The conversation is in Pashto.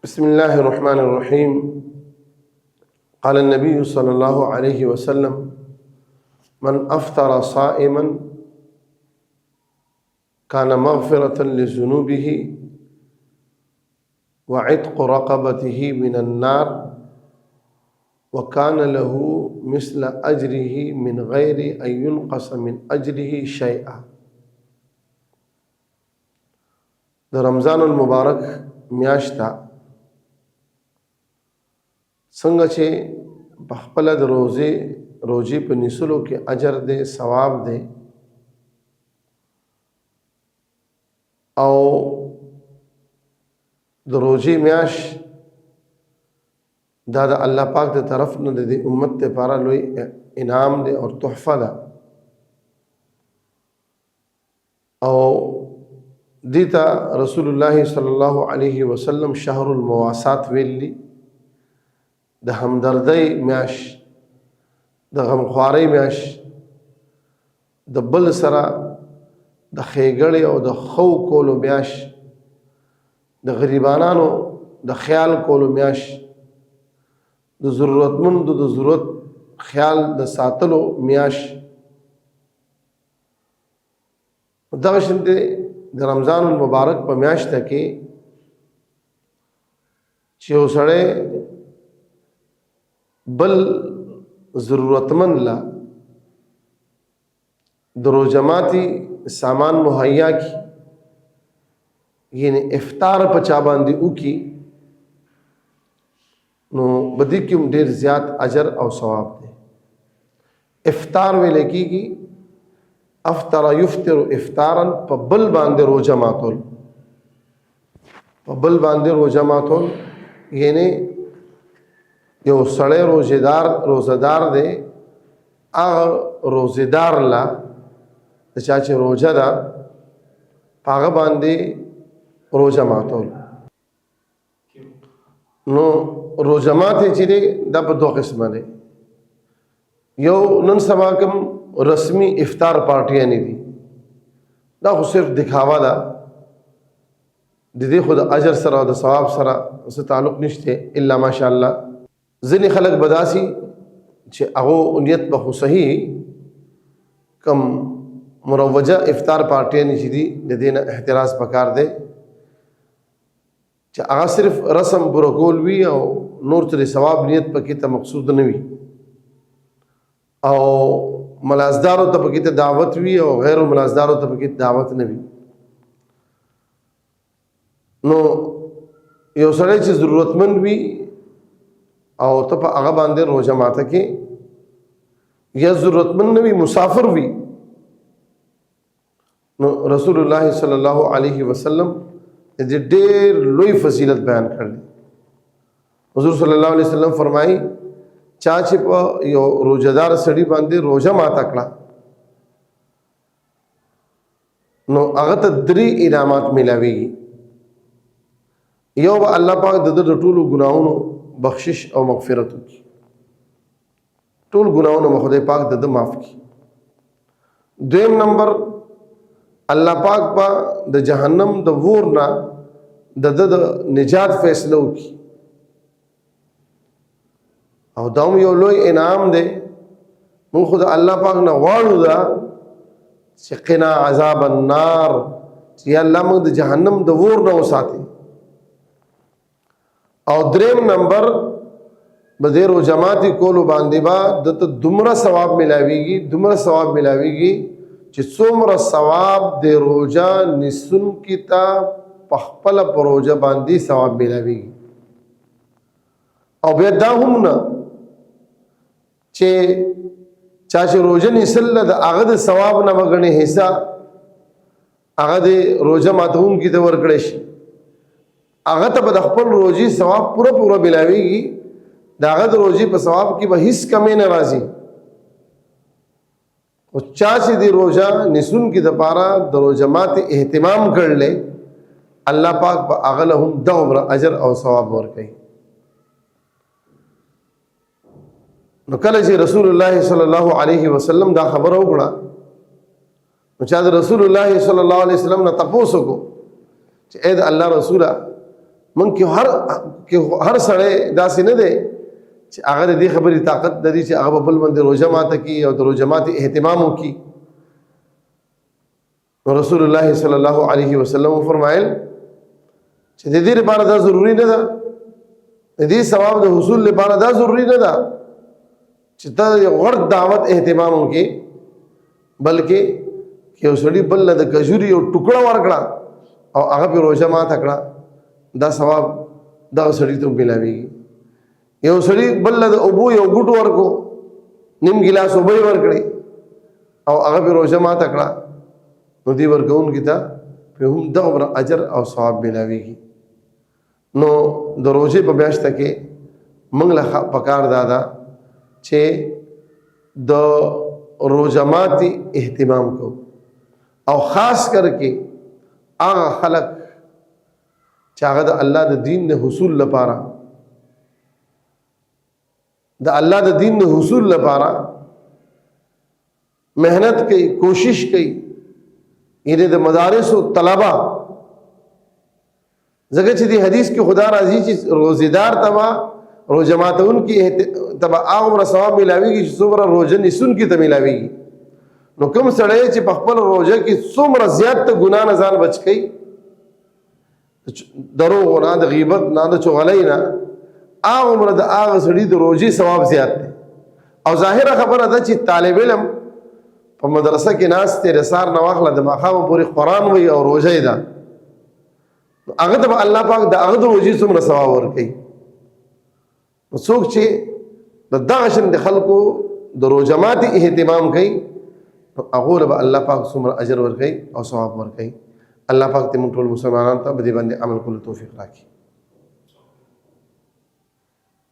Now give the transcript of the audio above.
بسم الله الرحمن الرحيم. قال النبي صلى الله عليه وسلم: من أفطر صائما كان مغفرة لذنوبه وعتق رقبته من النار وكان له مثل أجره من غير أن ينقص من أجره شيئا. د رمضان المبارک میاشتا څنګه چې په خپل د روزي په نیسلو کې اجر دی، ثواب دی، او د روزي میاش دا د الله پاک د طرف نه د امت لپاره لوی انعام دی او تحفه ده. او دیتا رسول الله صلی الله علیه وسلم شهر المواسات ویلی، د همدردی میاش، د غمخواری میاش، د بل سره د ښېګړې او د خو کولو میاش، د غریبانانو د خیال کولو میاش، د ضرورتمندو د ضرورت خیال د ساتلو میاش. دغه شانتې د رمضان المبارک په میاشته کې چې یو سړی بل ضرورتمند لا د روزماتي سامان مهیا کی، یعنی افطار په چا باندې وکي، نو بدی کې ډیر زیات اجر او ثواب دی. افطار ویل کېږي افطر یفطر افطارا، په بل باندې روزه ماتول، په بل باندې روزه ماتول، یعنی یو سړی روزدار دی، هغه روزدار لا د چا چې روزه ده هغه باندې روزه ماتول. نو روزه ماتې چې دی دا په دوه قسمه دی. یو نن سبا کوم رسمی افطار پارټیاں نه دي، دا خو صرف دکھاوا ده، د دې خو د اجر سره او د ثواب سره څه تعلق نشته الا ماشاءالله. ځینې خلک بداسي چې هغه نیت به خو صحیح کم مروجه افطار پارټیاں نه دي، د دې نه احتراز پکار دی چې هغه صرف رسم پروکول وي او نور تر ثواب نیت پکې ته مقصود نه وي، او ملازدارو ته پکې ته دعوت وي او غیر ملازدارو ته پکې دعوت نه وي. نو یو سړی چې ضرورتمند وي او ته په هغه باندې روزه ماته کې، یا ضرورتمند نه وي مسافر وي، نو رسول الله صلی الله علیه وسلم دې ډېر لوی فضیلت بیان کړل. حضور صلی الله علیه وسلم فرمایي چا چې په یو روزدار سړي باندې روزه ماته کړه نو هغه ته 3 انعامات ملاويږي. یو به الله پاک د ټولو ګناهونو بخشش او مغفرت وکړي، ټول ګناهونه به خدای پاک د معاف کړي. دویم نمبر، الله پاک په د جهنم د ور نه د نجات فیصله وکړي، او داوم یو لوی انعام دی. مونږ خو د الله پاک نه غواړو دا چې قنا عذاب النار، چې الله موږ د جهنم د ور نه وساتي. او دریم نمبر، به روزه ماتي کولو باندې با دته دومره ثواب ملاويږي چې څومره ثواب د روزه نسون کی تا پخپل پروژه باندې ثواب ملاويږي. او بیا دا هم نه چې چا چې روزه نیسل د هغه د ثواب نه وګڼي حصہ هغه د روزه ماتون کی ته ورکړي شي، هغه ته د خپل روزي ثواب پوره ملاويږي، د هغه د روزي په ثواب کې به هیڅ کمی نه راځي. او چا چې د روزه نیسون کی د پاره د روزه مات اهتمام کړل، الله پاک په هغه له هم دغه اجر او ثواب ورکړي. نو کله چې رسول الله صلی الله علیه وسلم دا خبر وکړه، نو چا د رسول الله صلی الله علیه وسلم نه تاسو کو چې اې د الله رسوله من کې هر سړی داسې نه دی چې هغه د دې خبرې طاقت لري چې هغه بل باندې روژه ماته کړي او د روژه ماتې اهتمام وکړي. نو رسول الله صلی الله علیه وسلم فرمایل چې د دې لپاره دا ضروري نه ده، د دې ثواب د حصول لپاره دا ضروري نه ده چې ته یو غټ دعوت اهتمام وکړي، بلکې که یو سړي بل له د کجوري یو ټوکړه ورکړه او هغه پې روژه ماته کړه، دا ثواب دغه سړي ته ملاویږي. یو سړي بل له د اوبو یو ګوټ ورکو، نیم ګیلاس اوبه یې ورکړې او هغه پې روژه ماته کړه، نو دې ورکوونکي ته پې هم دغه اجر او ثواب ملاویږي. نو د روژې په میاشته کې موږ له پکار دا ده چې د روژه ماتي اهتمام کو، او خاص کر کې هغه خلق چې هغه د الله د دین د حصول لپاره محنت کوي، کوشش کوي، یعنی د مدارس او طلبه، ځکه چې د حدیث کې خدا راځي چې روزیدار تبا روزه ماتون کې تبا هغه ثواب ملاويږي چې څومره روزه نیسون کې ته ملاويږي. نو کوم سړی چې په خپل روزه کې څومره زیات ته ګناه نه ځان بچ کوي، دروغ نه، د غیبت نه، د چغلۍ نه، هغه عمره د هغه سړي د روزې ثواب زیات دی. او ظاهره خبره ده چې طالب علم په مدرسه کې ناست دی، د سهار نه واخله د ماښامه پورې قرآن وایي او روژه یې ده، هغه ته به الله پاک د هغه د روژې څومره ثواب ورکوي. نو څوک چې د دغه شان د خلکو د روژه ماتي اهتمام کوي، نو هغو له به الله پاک څومره اجر ورکوي او ثواب ورکوي. الله پاک دې موږ ټول مسلمانانو ته په دې باندې عمل کولو توفیق راکړي.